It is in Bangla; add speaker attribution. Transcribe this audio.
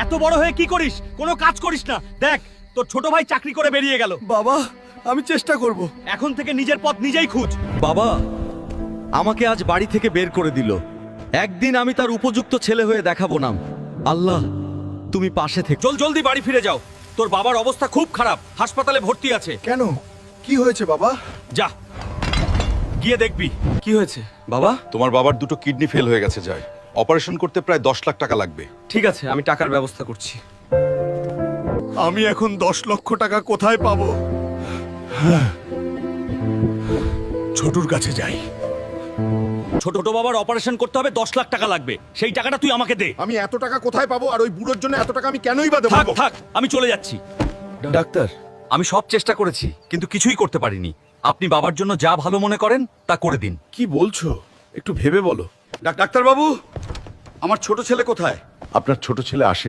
Speaker 1: এত বড় হয়ে কি করিস? কোনো কাজ করিস না। দেখ তোর ছোট ভাই চাকরি করে বেরিয়ে গেল।
Speaker 2: বাবা, আমি চেষ্টা করব।
Speaker 1: এখন থেকে নিজের পথ নিজেই খুঁজ।
Speaker 3: বাবা আমাকে আজ বাড়ি থেকে বের করে দিল। একদিন আমি তার উপযুক্ত ছেলে হয়ে দেখাবো না। আল্লাহ তুমি পাশে থেকে।
Speaker 1: জলদি বাড়ি ফিরে যাও। তোর বাবার অবস্থা খুব খারাপ, হাসপাতালে ভর্তি আছে।
Speaker 2: কেন, কি হয়েছে বাবা?
Speaker 1: যা গিয়ে দেখবি।
Speaker 3: কি হয়েছে বাবা?
Speaker 4: তোমার বাবার দুটো কিডনি ফেল হয়ে গেছে, যায় অপারেশন করতে প্রায় 10 লাখ টাকা লাগবে।
Speaker 3: ঠিক আছে, আমি টাকার ব্যবস্থা করছি।
Speaker 2: আমি এখন 10 লক্ষ টাকা কোথায় পাবো? ছোটুর কাছে যাই।
Speaker 1: ছোট বাবার অপারেশন করতে হবে, 10 লাখ টাকা লাগবে। সেই টাকাটা তুই আমাকে দে।
Speaker 2: আমি এত টাকা কোথায় পাবো? আর ওই বুড়োর জন্য এত টাকা আমি কেনই বা দেবো?
Speaker 1: থাক থাক, আমি চলে যাচ্ছি।
Speaker 3: ডাক্তার, আমি সব চেষ্টা করেছি কিন্তু কিছুই করতে পারিনি। আপনি বাবার জন্য যা ভালো মনে করেন তা করে দিন।
Speaker 2: কি বলছো? একটু ভেবে বলো।
Speaker 4: ডাক্তার বাবু, আমার ছোট ছেলে কোথায়?
Speaker 2: আপনার ছোট ছেলে আসে